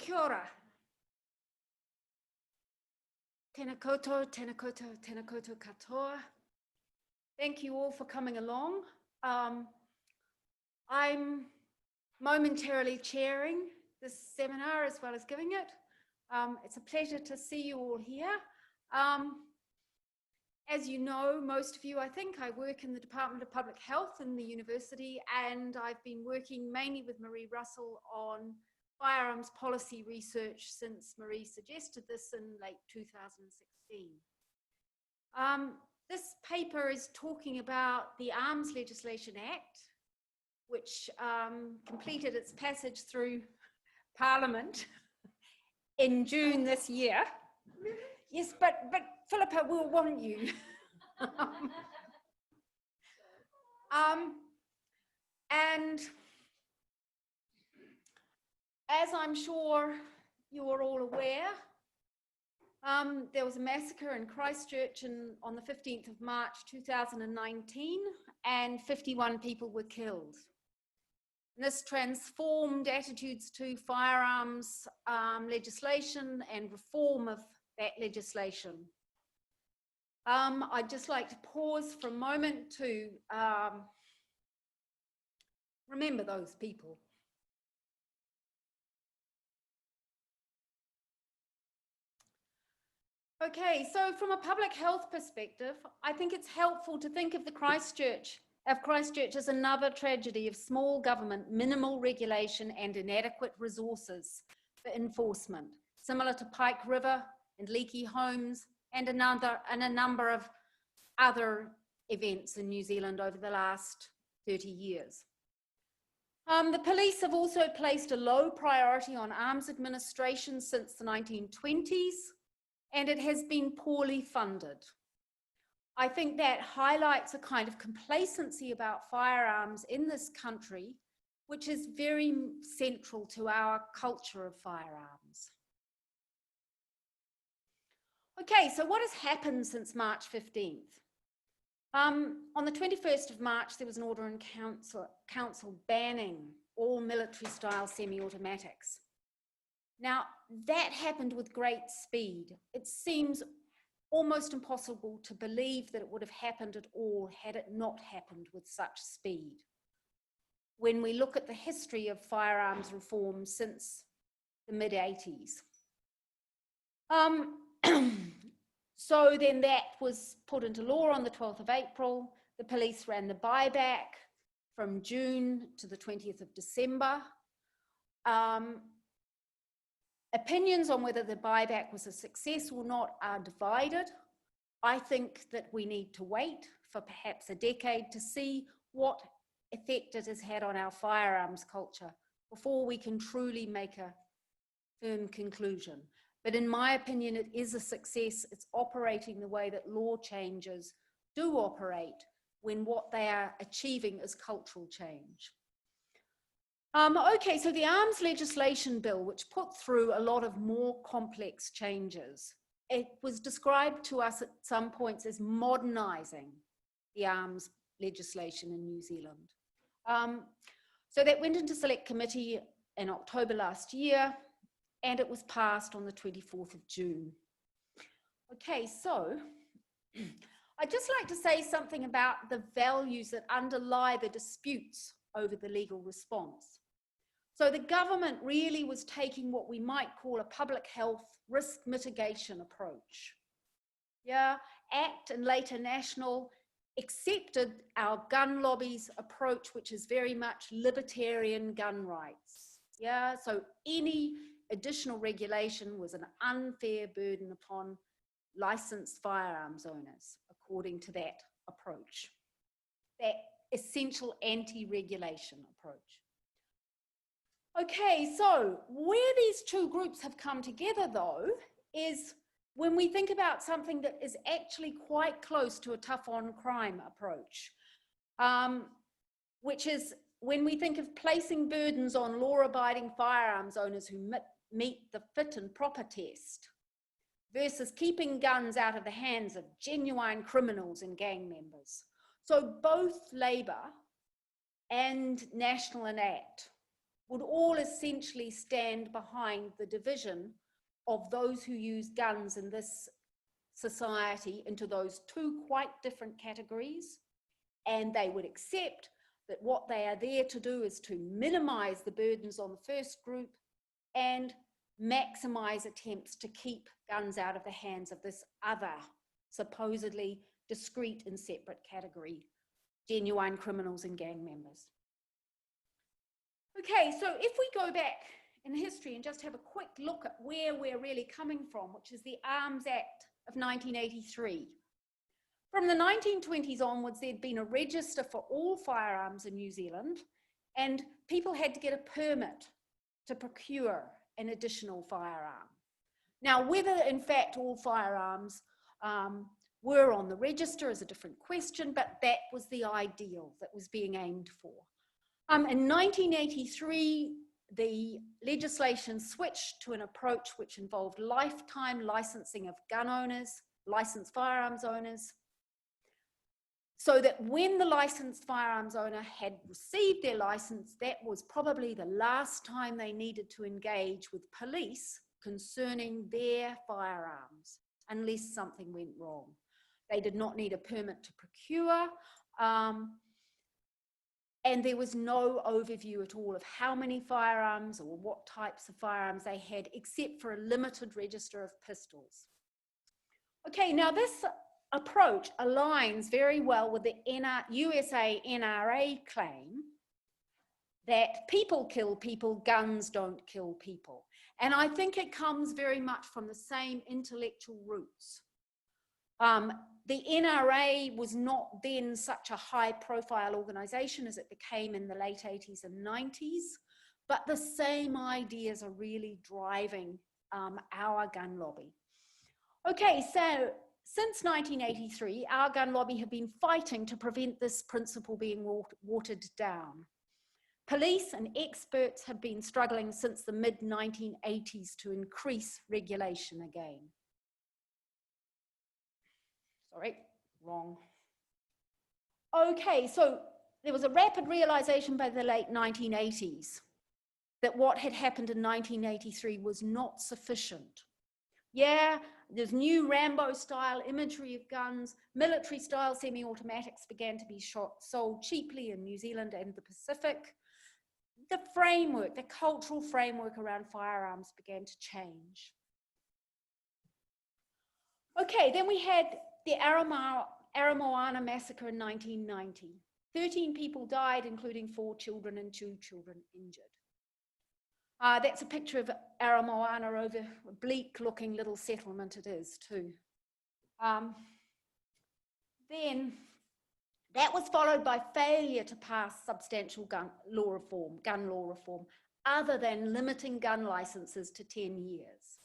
Kia ora. Tēnā koutou, tēnā koutou, tēnā koutou katoa. Thank you all for coming along. I'm momentarily chairing this seminar as well as giving it. It's a pleasure to see you all here. As you know, most of you, I think, I work in the Department of Public Health in the university, and I've been working mainly with Marie Russell on firearms policy research since Marie suggested this in late 2016. This paper is talking about the Arms Legislation Act, which completed its passage through Parliament in June this year. Yes, but Philippa will want you. And as I'm sure you're all aware, there was a massacre in Christchurch on the 15th of March 2019, and 51 people were killed. And this transformed attitudes to firearms legislation and reform of that legislation. I'd just like to pause for a moment to remember those people. Okay, so from a public health perspective, I think it's helpful to think of Christchurch as another tragedy of small government, minimal regulation and inadequate resources for enforcement, similar to Pike River and Leaky Homes and a number of other events in New Zealand over the last 30 years. The police have also placed a low priority on arms administration since the 1920s, and it has been poorly funded. I think that highlights a kind of complacency about firearms in this country, which is very central to our culture of firearms. Okay, so what has happened since March 15th? On the 21st of March, there was an order in council banning all military-style semi-automatics. Now, that happened with great speed. It seems almost impossible to believe that it would have happened at all had it not happened with such speed. When we look at the history of firearms reform since the mid-80s. So then that was put into law on the 12th of April. The police ran the buyback from June to the 20th of December. Opinions on whether the buyback was a success or not are divided. I think that we need to wait for perhaps a decade to see what effect it has had on our firearms culture before we can truly make a firm conclusion. But in my opinion, it is a success. It's operating the way that law changes do operate when what they are achieving is cultural change. Okay, so the Arms Legislation Bill, which put through a lot of more complex changes, it was described to us at some points as modernising the arms legislation in New Zealand. So that went into select committee in October last year, and it was passed on the 24th of June. Okay, so I'd just like to say something about the values that underlie the disputes over the legal response. So the government really was taking what we might call a public health risk mitigation approach. Yeah, ACT and later National accepted our gun lobby's approach, which is very much libertarian gun rights. Yeah, so any additional regulation was an unfair burden upon licensed firearms owners, according to that approach, that essential anti-regulation approach. Okay, so where these two groups have come together, though, is when we think about something that is actually quite close to a tough-on-crime approach, which is when we think of placing burdens on law-abiding firearms owners who meet the fit and proper test versus keeping guns out of the hands of genuine criminals and gang members. So both Labour and National and ACT would all essentially stand behind the division of those who use guns in this society into those two quite different categories. And they would accept that what they are there to do is to minimize the burdens on the first group and maximize attempts to keep guns out of the hands of this other, supposedly discrete and separate category, genuine criminals and gang members. Okay, so if we go back in history and just have a quick look at where we're really coming from, which is the Arms Act of 1983. From the 1920s onwards, there'd been a register for all firearms in New Zealand, and people had to get a permit to procure an additional firearm. Now, whether in fact all firearms were on the register is a different question, but that was the ideal that was being aimed for. In 1983, the legislation switched to an approach which involved lifetime licensing of gun owners, licensed firearms owners, so that when the licensed firearms owner had received their license, that was probably the last time they needed to engage with police concerning their firearms, unless something went wrong. They did not need a permit to procure, and there was no overview at all of how many firearms or what types of firearms they had, except for a limited register of pistols. Okay, now this approach aligns very well with the USA NRA claim that people kill people, guns don't kill people. And I think it comes very much from the same intellectual roots. The NRA was not then such a high-profile organization as it became in the late 80s and 90s, but the same ideas are really driving our gun lobby. Okay, so since 1983, our gun lobby have been fighting to prevent this principle being watered down. Police and experts have been struggling since the mid-1980s to increase regulation again. Sorry, wrong. Okay, so there was a rapid realization by the late 1980s that what had happened in 1983 was not sufficient. Yeah, there's new Rambo-style imagery of guns, military-style semi-automatics began to be sold cheaply in New Zealand and the Pacific. The framework, the cultural framework around firearms began to change. Okay, then we had the Aramoana Massacre in 1990. 13 people died, including 4 children and 2 children injured. That's a picture of Aramoana, over a bleak-looking little settlement it is, too. Then that was followed by failure to pass substantial gun law reform, other than limiting gun licenses to 10 years.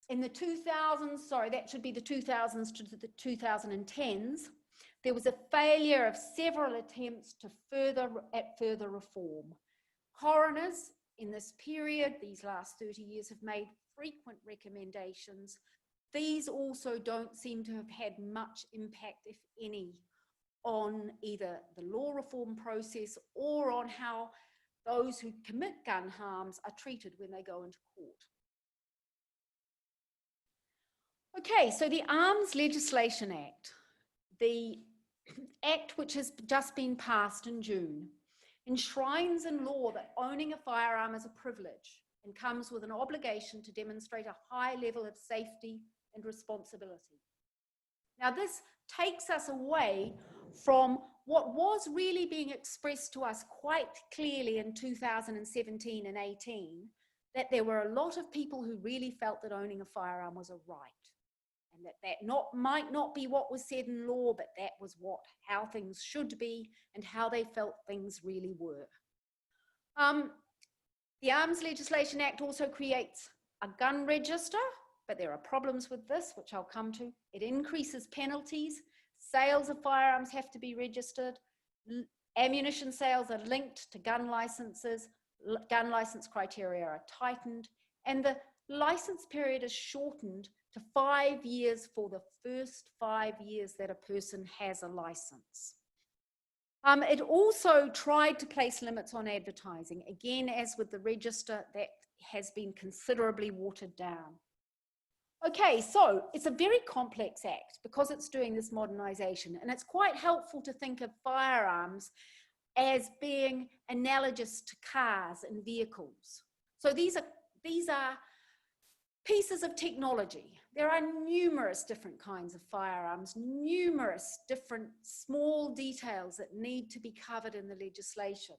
In the 2000s, sorry, that should be the 2000s to the 2010s, there was a failure of several attempts to further reform. Coroners in this period, these last 30 years, have made frequent recommendations. These also don't seem to have had much impact, if any, on either the law reform process or on how those who commit gun harms are treated when they go into court. Okay, so the Arms Legislation Act, the act which has just been passed in June, enshrines in law that owning a firearm is a privilege and comes with an obligation to demonstrate a high level of safety and responsibility. Now, this takes us away from what was really being expressed to us quite clearly in 2017 and 18, that there were a lot of people who really felt that owning a firearm was a right, and that might not be what was said in law, but that was how things should be and how they felt things really were. The Arms Legislation Act also creates a gun register, but there are problems with this, which I'll come to. It increases penalties. Sales of firearms have to be registered. Ammunition sales are linked to gun licenses. Gun license criteria are tightened, and the license period is shortened to 5 years for the first 5 years that a person has a license. It also tried to place limits on advertising. Again, as with the register, that has been considerably watered down. Okay, so it's a very complex act because it's doing this modernisation, and it's quite helpful to think of firearms as being analogous to cars and vehicles. So these are pieces of technology. There are numerous different kinds of firearms, numerous different small details that need to be covered in the legislation.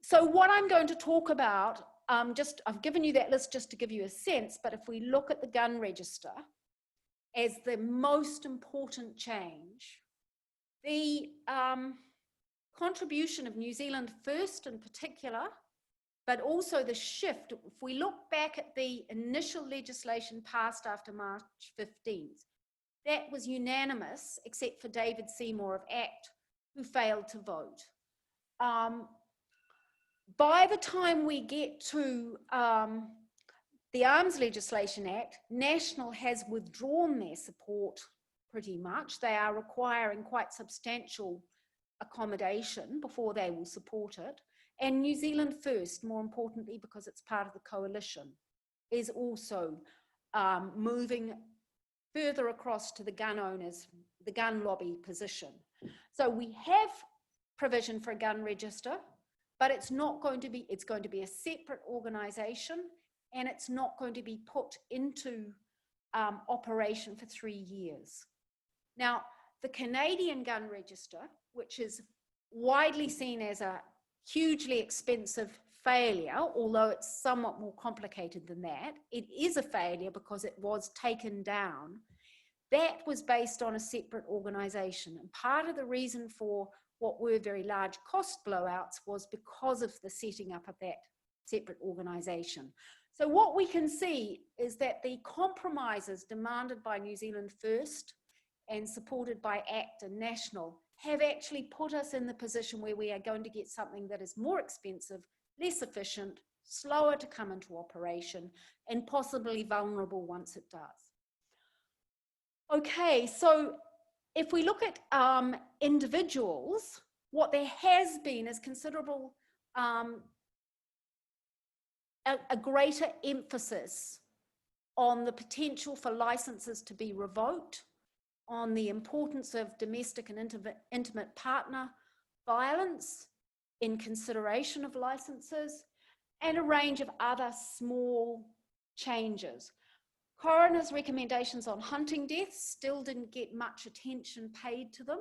So what I'm going to talk about, I've given you that list just to give you a sense, but if we look at the gun register as the most important change, the contribution of New Zealand First in particular, but also the shift, if we look back at the initial legislation passed after March 15th, that was unanimous except for David Seymour of ACT, who failed to vote. By the time we get to the Arms Legislation Act, National has withdrawn their support pretty much. They are requiring quite substantial accommodation before they will support it. And New Zealand First, more importantly, because it's part of the coalition, is also moving further across to the gun owners, the gun lobby position. So we have provision for a gun register, but it's not going to be, it's going to be a separate organisation, and it's not going to be put into operation for 3 years. Now, the Canadian gun register, which is widely seen as a hugely expensive failure, although it's somewhat more complicated than that, it is a failure because it was taken down. That was based on a separate organisation, and part of the reason for what were very large cost blowouts was because of the setting up of that separate organisation. So what we can see is that the compromises demanded by New Zealand First and supported by ACT and National have actually put us in the position where we are going to get something that is more expensive, less efficient, slower to come into operation, and possibly vulnerable once it does. Okay, so if we look at individuals, what there has been is considerable, a greater emphasis on the potential for licenses to be revoked, on the importance of domestic and intimate partner violence in consideration of licenses, and a range of other small changes. Coroner's recommendations on hunting deaths still didn't get much attention paid to them.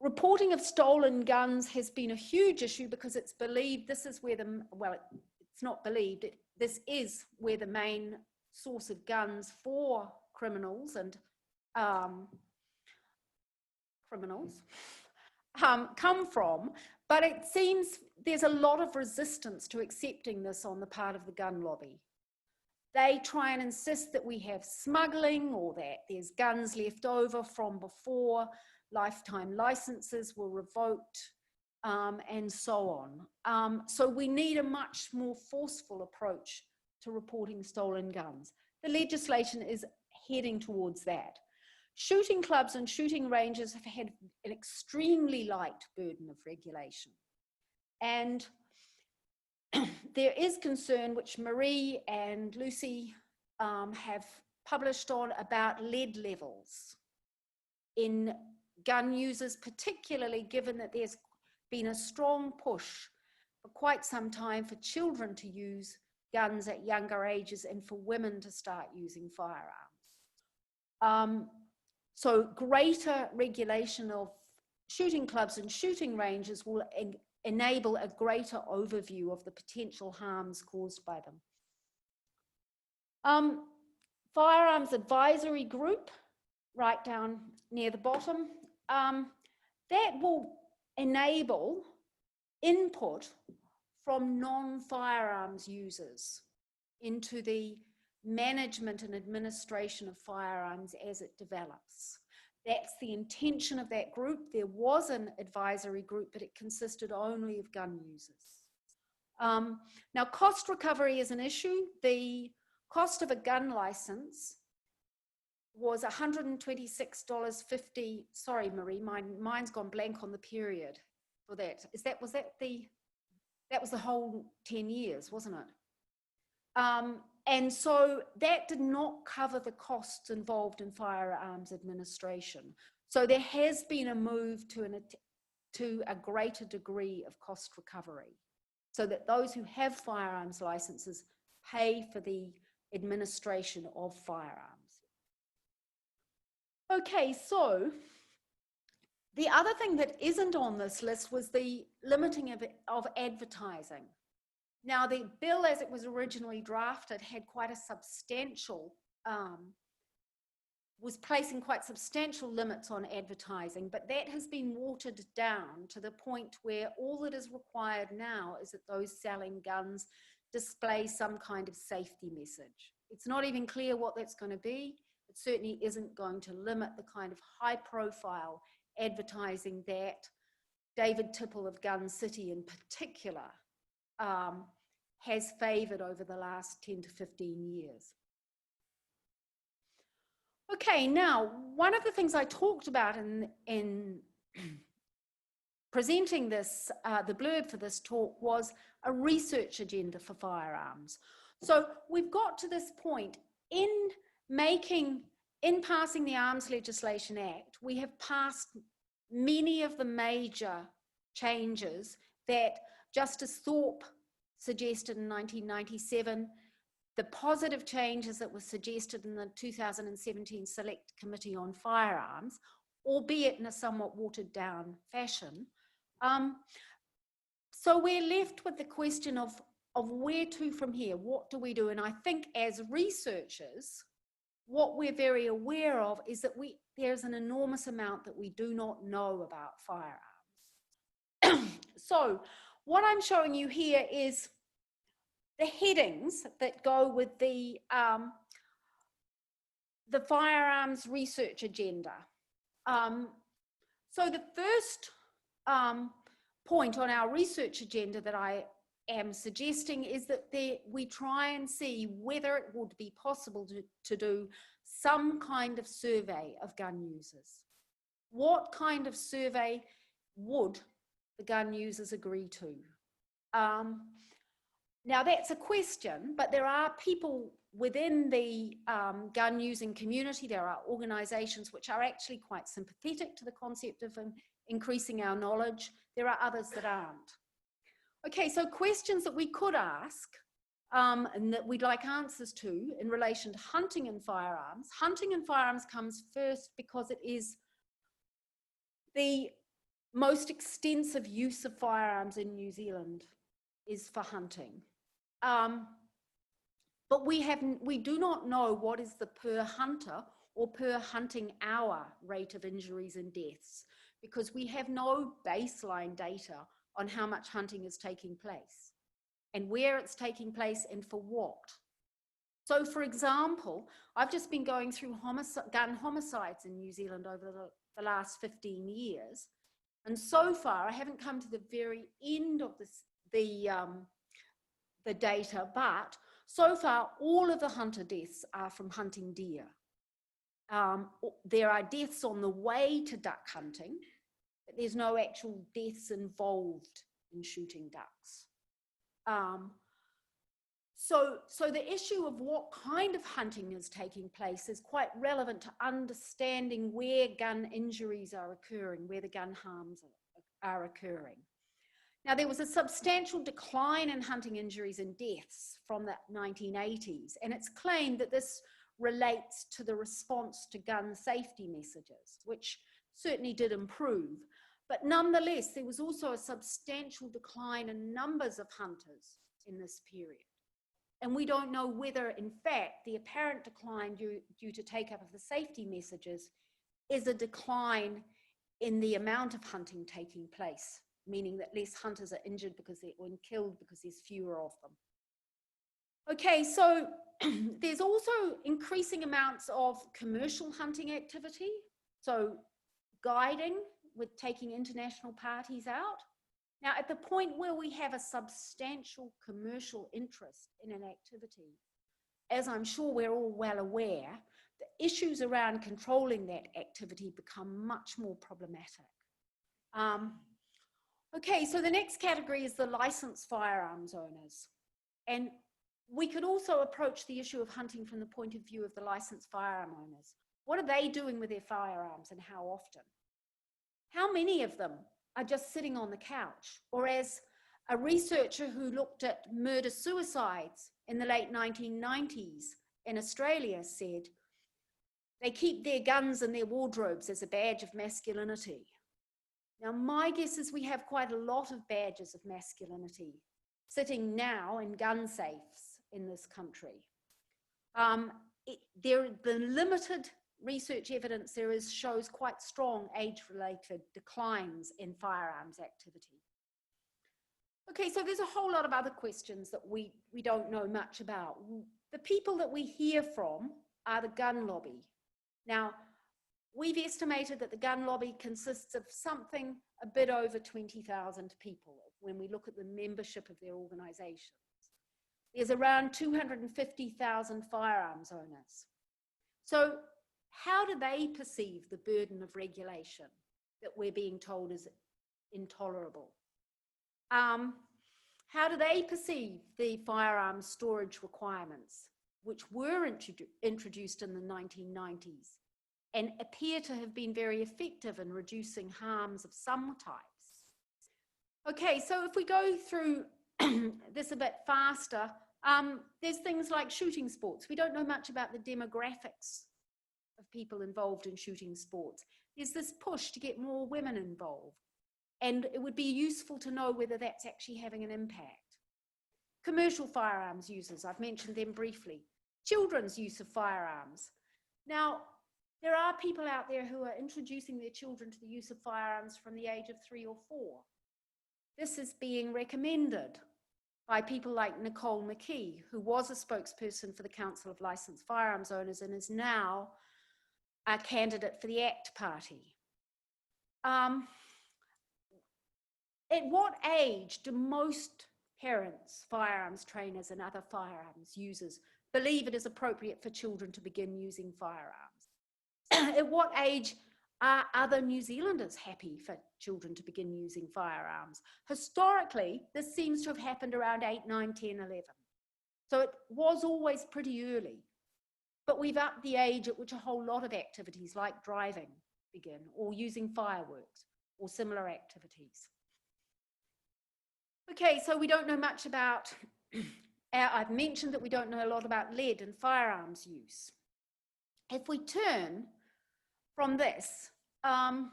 Reporting of stolen guns has been a huge issue because it's believed this is where it's not believed, this is where the main source of guns for criminals and come from, but it seems there's a lot of resistance to accepting this on the part of the gun lobby. They try and insist that we have smuggling or that there's guns left over from before lifetime licenses were revoked, and so on. So we need a much more forceful approach to reporting stolen guns. The legislation is heading towards that. Shooting clubs and shooting ranges have had an extremely light burden of regulation. And there is concern, which Marie and Lucy have published on, about lead levels in gun users, particularly given that there's been a strong push for quite some time for children to use guns at younger ages and for women to start using firearms. So greater regulation of shooting clubs and shooting ranges will enable a greater overview of the potential harms caused by them. Firearms Advisory Group, right down near the bottom, that will enable input from non-firearms users into the management and administration of firearms as it develops. That's the intention of that group. There was an advisory group, but it consisted only of gun users. Now, cost recovery is an issue. The cost of a gun license was $126.50. Sorry, Marie, mine's gone blank on the period for that. Was that the whole 10 years, wasn't it? And so that did not cover the costs involved in firearms administration. So there has been a move to a greater degree of cost recovery, so that those who have firearms licenses pay for the administration of firearms. Okay, so the other thing that isn't on this list was the limiting of advertising. Now, the bill as it was originally drafted had quite a substantial, was placing quite substantial limits on advertising, but that has been watered down to the point where all that is required now is that those selling guns display some kind of safety message. It's not even clear what that's going to be. It certainly isn't going to limit the kind of high-profile advertising that David Tipple of Gun City in particular has favoured over the last 10 to 15 years. Okay, now, one of the things I talked about in presenting this, the blurb for this talk, was a research agenda for firearms. So we've got to this point in passing the Arms Legislation Act, we have passed many of the major changes that Justice Thorpe suggested in 1997, the positive changes that were suggested in the 2017 Select Committee on Firearms, albeit in a somewhat watered down fashion. So we're left with the question of where to from here. What do we do? And I think as researchers, what we're very aware of is that there's an enormous amount that we do not know about firearms. So what I'm showing you here is the headings that go with the firearms research agenda. So the first point on our research agenda that I am suggesting is that we try and see whether it would be possible to do some kind of survey of gun users. What kind of survey would the gun users agree to? Now that's a question, but there are people within the gun using community, there are organisations which are actually quite sympathetic to the concept of increasing our knowledge. There are others that aren't. Okay, so questions that we could ask and that we'd like answers to in relation to hunting and firearms. Hunting and firearms comes first because it is the most extensive use of firearms in New Zealand is for hunting. But we do not know what is the per hunter or per hunting hour rate of injuries and deaths, because we have no baseline data on how much hunting is taking place and where it's taking place and for what. So for example, I've just been going through gun homicides in New Zealand over the last 15 years. And so far, I haven't come to the very end of the data, but so far, all of the hunter deaths are from hunting deer. There are deaths on the way to duck hunting, but there's no actual deaths involved in shooting ducks. So the issue of what kind of hunting is taking place is quite relevant to understanding where gun injuries are occurring, where the gun harms are occurring. Now, there was a substantial decline in hunting injuries and deaths from the 1980s, and it's claimed that this relates to the response to gun safety messages, which certainly did improve. But nonetheless, there was also a substantial decline in numbers of hunters in this period. And we don't know whether, in fact, the apparent decline due to take-up of the safety messages is a decline in the amount of hunting taking place, meaning that less hunters are injured because they're killed because there's fewer of them. Okay, so there's also increasing amounts of commercial hunting activity. So guiding with taking international parties out. Now, at the point where we have a substantial commercial interest in an activity, as I'm sure we're all well aware, issues around controlling that activity become much more problematic. Okay, so the next category is the licensed firearms owners. And we could also approach the issue of hunting from the point of view of the licensed firearm owners. What are they doing with their firearms and how often? How many of them are just sitting on the couch? Or as a researcher who looked at murder-suicides in the late 1990s in Australia said, they keep their guns in their wardrobes as a badge of masculinity. Now, my guess is we have quite a lot of badges of masculinity sitting now in gun safes in this country. The limited research evidence there is shows quite strong age-related declines in firearms activity. Okay, so there's a whole lot of other questions that we don't know much about. The people that we hear from are the gun lobby. Now, we've estimated that the gun lobby consists of something a bit over 20,000 people when we look at the membership of their organizations. There's around 250,000 firearms owners. So how do they perceive the burden of regulation that we're being told is intolerable? How do they perceive the firearms storage requirements, which were introduced in the 1990s and appear to have been very effective in reducing harms of some types? Okay, so if we go through this a bit faster, there's things like shooting sports. We don't know much about the demographics of people involved in shooting sports. There's this push to get more women involved, and it would be useful to know whether that's actually having an impact. Commercial firearms users, I've mentioned them briefly. Children's use of firearms. Now, there are people out there who are introducing their children to the use of firearms from the age of 3 or 4. This is being recommended by people like Nicole McKee, who was a spokesperson for the Council of Licensed Firearms Owners and is now a candidate for the ACT Party. At what age do most parents, firearms trainers, and other firearms users believe it is appropriate for children to begin using firearms? At what age are other New Zealanders happy for children to begin using firearms? Historically, this seems to have happened around 8, 9, 10, 11. So it was always pretty early. But we've upped the age at which a whole lot of activities like driving begin, or using fireworks, or similar activities. Okay, so we don't know much about, I've mentioned that we don't know a lot about lead and firearms use. If we turn from this, in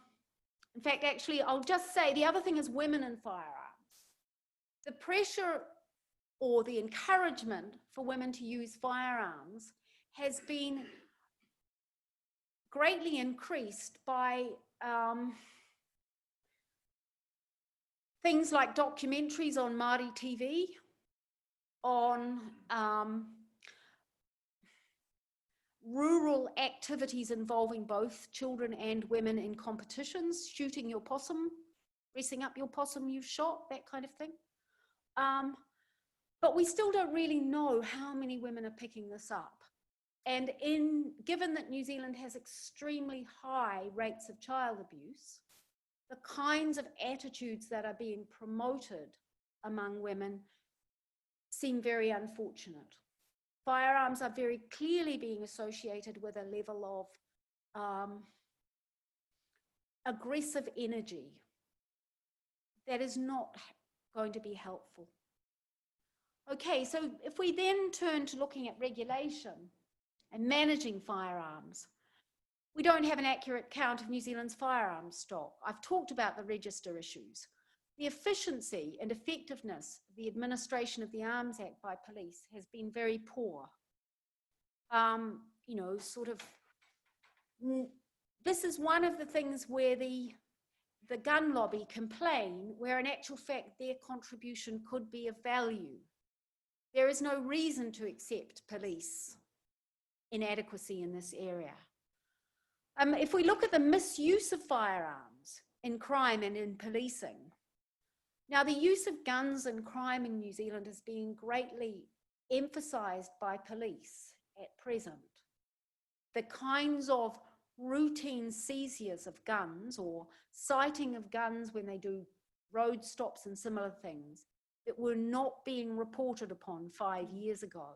fact, actually, I'll just say the other thing is women and firearms. The pressure or the encouragement for women to use firearms has been greatly increased by things like documentaries on Māori TV, on rural activities involving both children and women in competitions, shooting your possum, dressing up your possum you shot, that kind of thing. But we still don't really know how many women are picking this up. And given that New Zealand has extremely high rates of child abuse, the kinds of attitudes that are being promoted among women seem very unfortunate. Firearms are very clearly being associated with a level of aggressive energy that is not going to be helpful. Okay, so if we then turn to looking at regulation and managing firearms, we don't have an accurate count of New Zealand's firearms stock. I've talked about the register issues. The efficiency and effectiveness of the administration of the Arms Act by police has been very poor. You know, sort of, this is one of the things where the gun lobby complain, where in actual fact their contribution could be of value. There is no reason to accept police inadequacy in this area. If we look at the misuse of firearms in crime and in policing, now the use of guns in crime in New Zealand is being greatly emphasised by police at present. the kinds of routine seizures of guns or citing of guns when they do road stops and similar things that were not being reported upon 5 years ago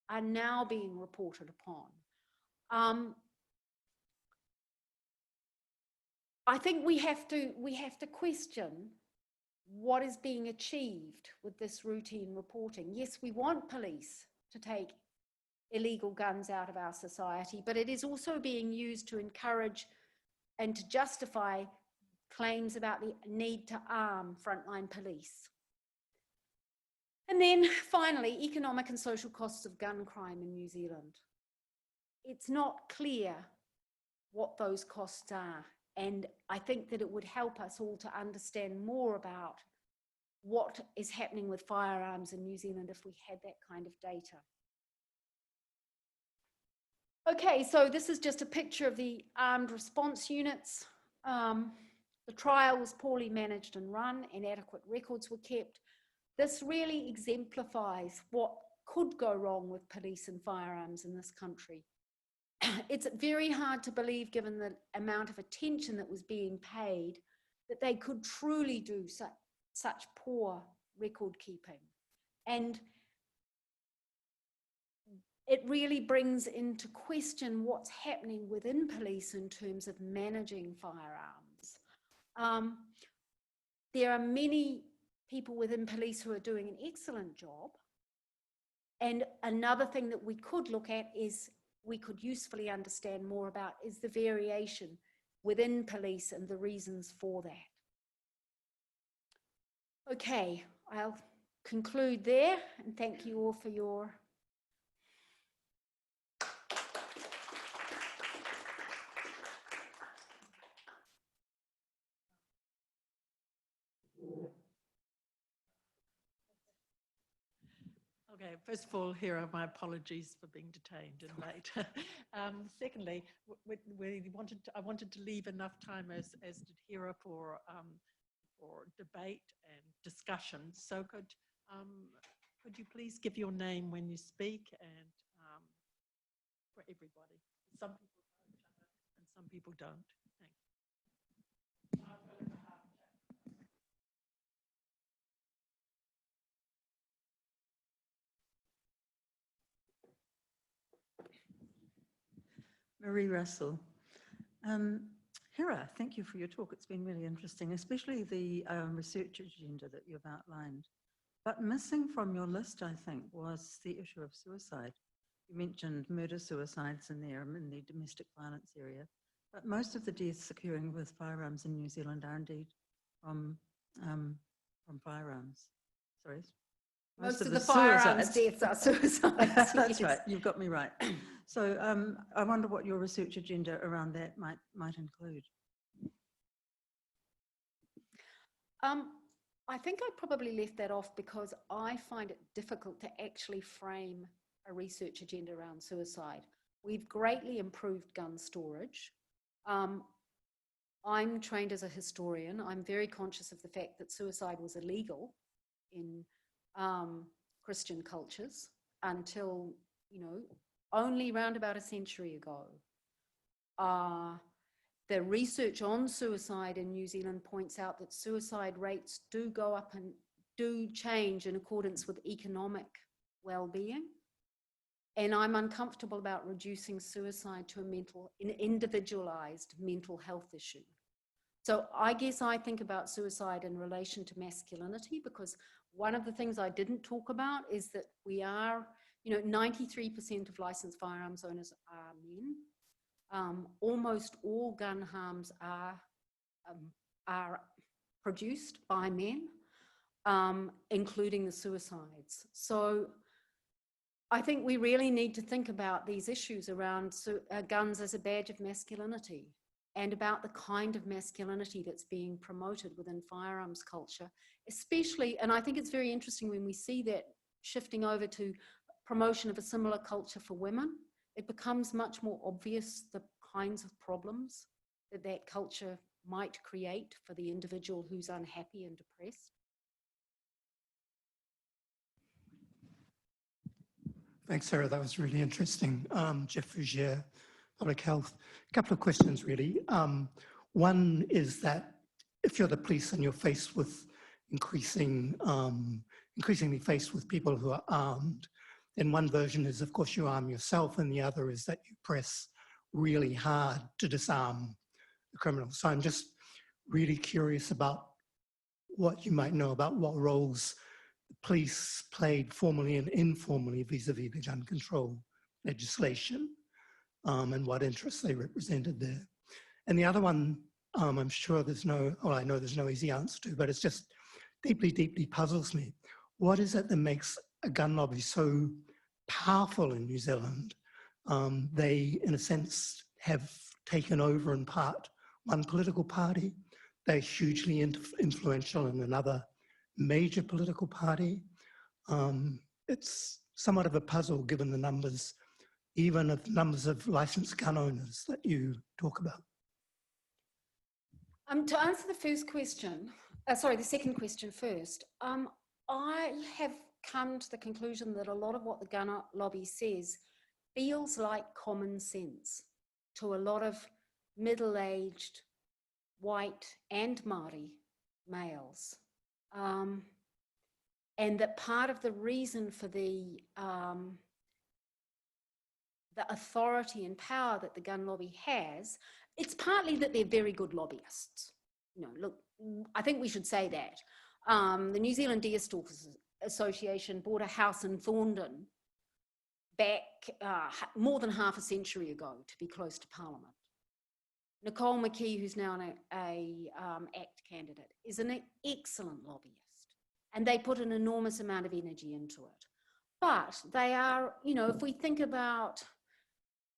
are now being reported upon. I think we have to question what is being achieved with this routine reporting. Yes, we want police to take illegal guns out of our society, but it is also being used to encourage and to justify claims about the need to arm frontline police. And then finally, economic and social costs of gun crime in New Zealand. It's not clear what those costs are. And I think that it would help us all to understand more about what is happening with firearms in New Zealand if we had that kind of data. Okay, so this is just a picture of the armed response units. The trial was poorly managed and run, inadequate records were kept. This really exemplifies what could go wrong with police and firearms in this country. It's very hard to believe, given the amount of attention that was being paid, that they could truly do such poor record keeping. And it really brings into question what's happening within police in terms of managing firearms. There are many people within police who are doing an excellent job. And another thing that we could look at is we could usefully understand more about is the variation within police and the reasons for that. Okay, I'll conclude there and thank you all for your Okay, first of all, Hera, my apologies for being detained and late. Secondly, I wanted to leave enough time, as did Hera, for debate and discussion. So could you please give your name when you speak, and for everybody? Some people know each other and some people don't. Thank you. Marie Russell. Hera, thank you for your talk. It's been really interesting, especially the research agenda that you've outlined. But missing from your list, I think, was the issue of suicide. You mentioned murder-suicides in there in the domestic violence area, but most of the deaths occurring with firearms in New Zealand are indeed from firearms. Sorry? Most of the firearms suicides. deaths are suicides. That's right, you've got me right. So I wonder what your research agenda around that might include. I think I probably left that off because I find it difficult to actually frame a research agenda around suicide. We've greatly improved gun storage. I'm trained as a historian. I'm very conscious of the fact that suicide was illegal in Christian cultures until, only around about a century ago. The research on suicide in New Zealand points out that suicide rates do go up and do change in accordance with economic well-being. And I'm uncomfortable about reducing suicide to an individualized mental health issue. So I guess I think about suicide in relation to masculinity, because one of the things I didn't talk about is that we are, 93% of licensed firearms owners are men. Almost all gun harms are produced by men, including the suicides. So I think we really need to think about these issues around guns as a badge of masculinity, and about the kind of masculinity that's being promoted within firearms culture, especially, and I think it's very interesting when we see that shifting over to promotion of a similar culture for women. It becomes much more obvious the kinds of problems that culture might create for the individual who's unhappy and depressed. Thanks, Sarah. That was really interesting. Jeff Fougier, Public Health. A couple of questions, really. One is that if you're the police and you're faced with increasingly faced with people who are armed, then one version is, of course, you arm yourself, and the other is that you press really hard to disarm the criminals. So I'm just really curious about what you might know about what roles the police played formally and informally vis-a-vis the gun control legislation, and what interests they represented there. And the other one, I'm sure there's no, well, I know there's no easy answer to, but it's just deeply, deeply puzzles me. What is it that makes a gun lobby so powerful in New Zealand? They, in a sense, have taken over in part one political party. They're hugely influential in another major political party. It's somewhat of a puzzle given the numbers, even of numbers of licensed gun owners that you talk about. To answer the first question, the second question first, I have come to the conclusion that a lot of what the gun lobby says feels like common sense to a lot of middle-aged white and Māori males. And that part of the reason for the authority and power that the gun lobby has, it's partly that they're very good lobbyists. You know, look, I think we should say that. The New Zealand Deer Stalkers Association bought a house in Thorndon back more than half a century ago to be close to Parliament. Nicole McKee, who's now an ACT candidate, is an excellent lobbyist, and they put an enormous amount of energy into it. But they are, you know, if we think about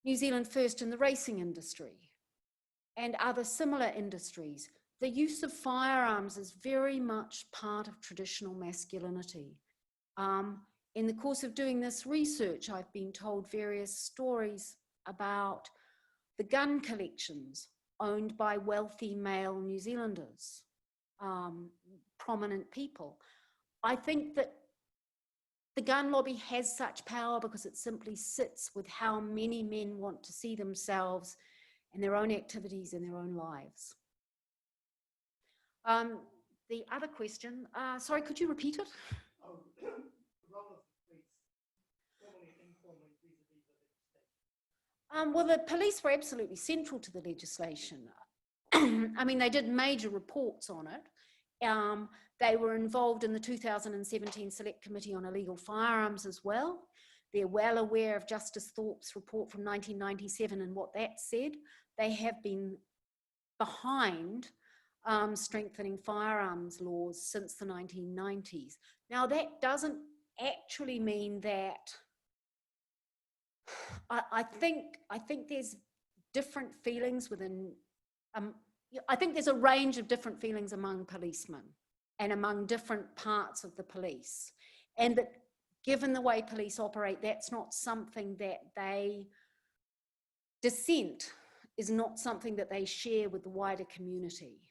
New Zealand First in the racing industry and other similar industries, the use of firearms is very much part of traditional masculinity. In the course of doing this research, I've been told various stories about the gun collections owned by wealthy male New Zealanders, prominent people. I think that the gun lobby has such power because it simply sits with how many men want to see themselves and their own activities in their own lives. The other question, sorry, could you repeat it? Oh, the role of the police, formally and informally, vis-a-vis the legislation. Well, the police were absolutely central to the legislation. I mean, they did major reports on it. They were involved in the 2017 Select Committee on Illegal Firearms as well. They're well aware of Justice Thorpe's report from 1997 and what that said. They have been behind strengthening firearms laws since the 1990s. Now, that doesn't actually mean that I think there's different feelings within, I think there's a range of different feelings among policemen and among different parts of the police. And that given the way police operate, that's not something that dissent is not something that they share with the wider community.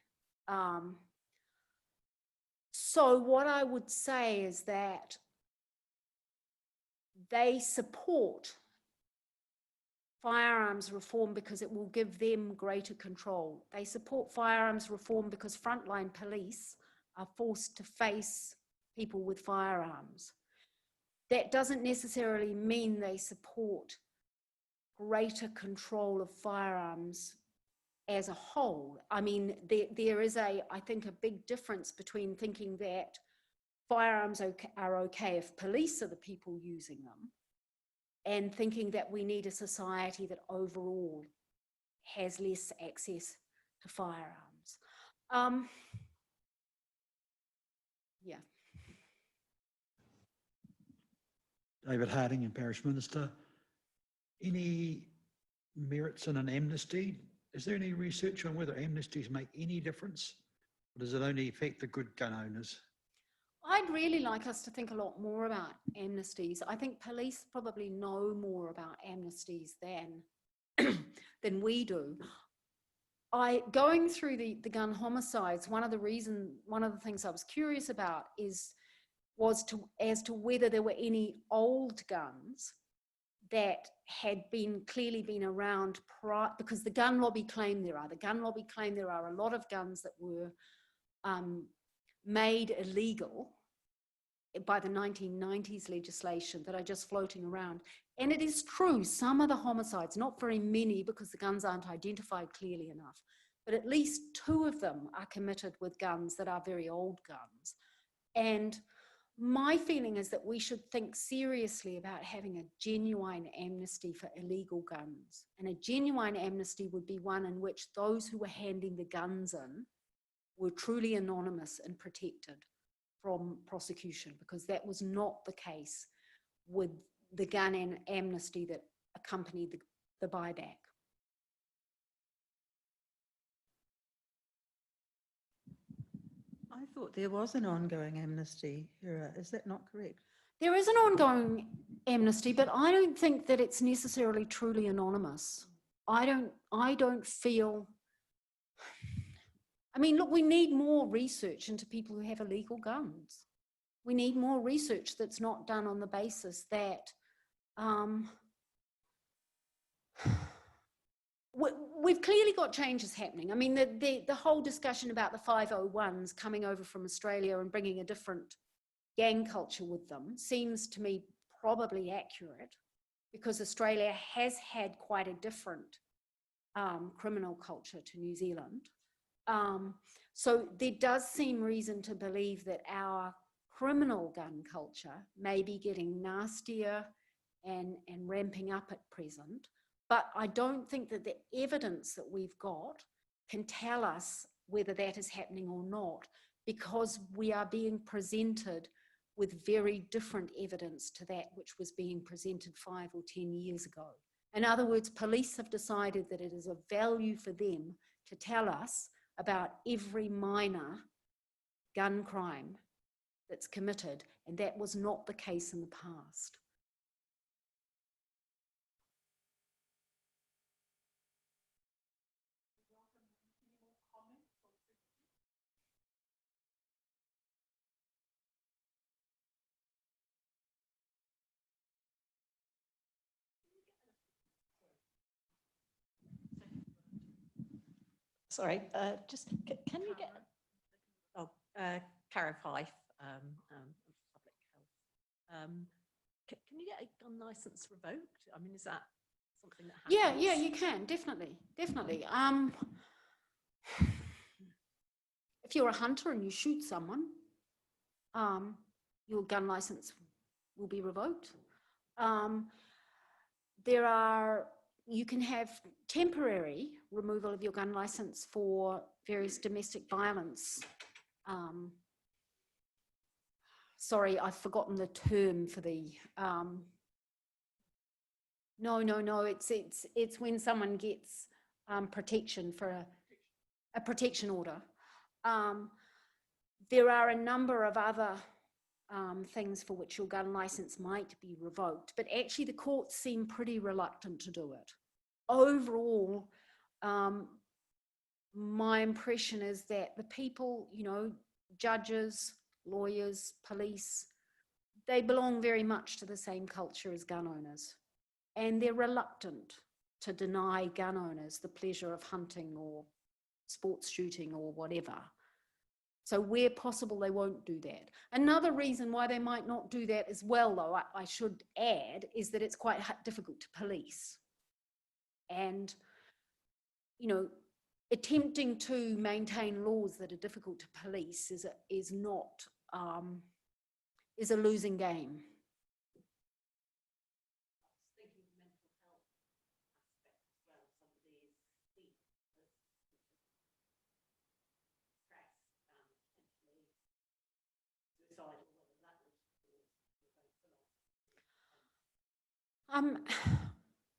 So what I would say is that they support firearms reform because it will give them greater control. They support firearms reform because frontline police are forced to face people with firearms. That doesn't necessarily mean they support greater control of firearms as a whole. I mean, there is I think, a big difference between thinking that firearms are okay if police are the people using them, and thinking that we need a society that overall has less access to firearms. Yeah. David Harding, Parish Minister. Any merits in an amnesty? Is there any research on whether amnesties make any difference? Or does it only affect the good gun owners? I'd really like us to think a lot more about amnesties. I think police probably know more about amnesties than we do. Going through the gun homicides, one of the things I was curious about as to whether there were any old guns that had clearly been around because the gun lobby claim there are a lot of guns that were made illegal by the 1990s legislation that are just floating around. And it is true, some of the homicides, not very many because the guns aren't identified clearly enough, but at least 2 of them are committed with guns that are very old guns. And my feeling is that we should think seriously about having a genuine amnesty for illegal guns. And a genuine amnesty would be one in which those who were handing the guns in were truly anonymous and protected from prosecution, because that was not the case with the gun and amnesty that accompanied the buyback. I thought there was an ongoing amnesty, Hera. Is that not correct? There is an ongoing amnesty, but I don't think that it's necessarily truly anonymous. I don't feel, I mean, look, we need more research into people who have illegal guns. We need more research that's not done on the basis that we've clearly got changes happening. I mean, the whole discussion about the 501s coming over from Australia and bringing a different gang culture with them seems to me probably accurate, because Australia has had quite a different criminal culture to New Zealand. So there does seem reason to believe that our criminal gun culture may be getting nastier and ramping up at present. But I don't think that the evidence that we've got can tell us whether that is happening or not, because we are being presented with very different evidence to that which was being presented 5 or 10 years ago. In other words, police have decided that it is of value for them to tell us about every minor gun crime that's committed, and that was not the case in the past. Sorry, just can you get, Cara Fife, public health. Can you get a gun license revoked? I mean, is that something that happens? Yeah, you can, definitely. If you're a hunter and you shoot someone, your gun license will be revoked. You can have temporary removal of your gun license for various domestic violence. Sorry, I've forgotten the term for the, no, it's when someone gets protection for a protection order. There are a number of other things for which your gun license might be revoked, but actually the courts seem pretty reluctant to do it. Overall, my impression is that the people, judges, lawyers, police, they belong very much to the same culture as gun owners, and they're reluctant to deny gun owners the pleasure of hunting or sports shooting or whatever. So where possible, they won't do that. Another reason why they might not do that as well, though, I should add, is that it's quite difficult to police. And, attempting to maintain laws that are difficult to police is a losing game.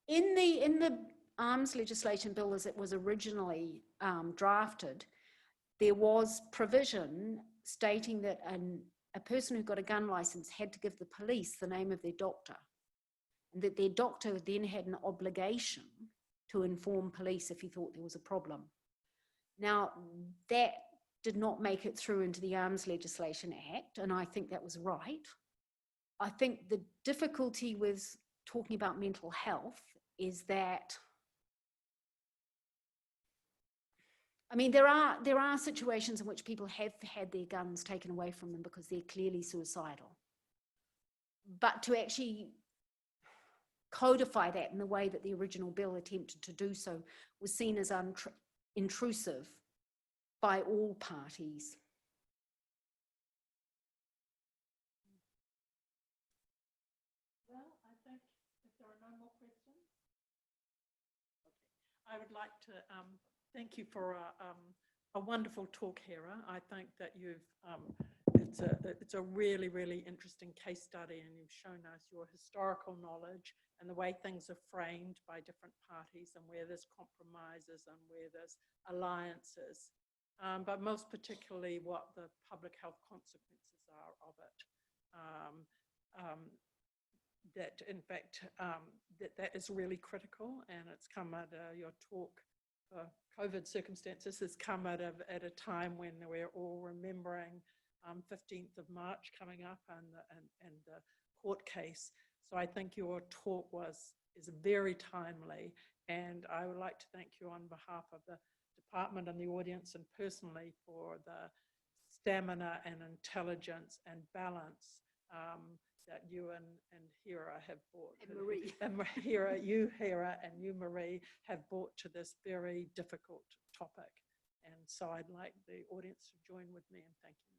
In the arms legislation bill as it was originally drafted, there was provision stating that a person who got a gun license had to give the police the name of their doctor, and that their doctor then had an obligation to inform police if he thought there was a problem. Now, that did not make it through into the Arms Legislation Act, and I think that was right. I think the difficulty with talking about mental health is that, I mean, there are situations in which people have had their guns taken away from them because they're clearly suicidal. But to actually codify that in the way that the original bill attempted to do so was seen as intrusive by all parties. Well, I think if there are no more questions, I would like to thank you for a wonderful talk, Hera. I think that it's a really, really interesting case study, and you've shown us your historical knowledge and the way things are framed by different parties and where there's compromises and where there's alliances, but most particularly what the public health consequences are of it. That in fact, that is really critical, and it's come out of your talk. COVID circumstances has come at a time when we're all remembering 15th of March coming up and the court case. So I think your talk is very timely, and I would like to thank you on behalf of the department and the audience and personally for the stamina and intelligence and balance that you and Hera have brought. And Marie. Hera, and you, Marie, have brought to this very difficult topic. And so I'd like the audience to join with me in thanking you.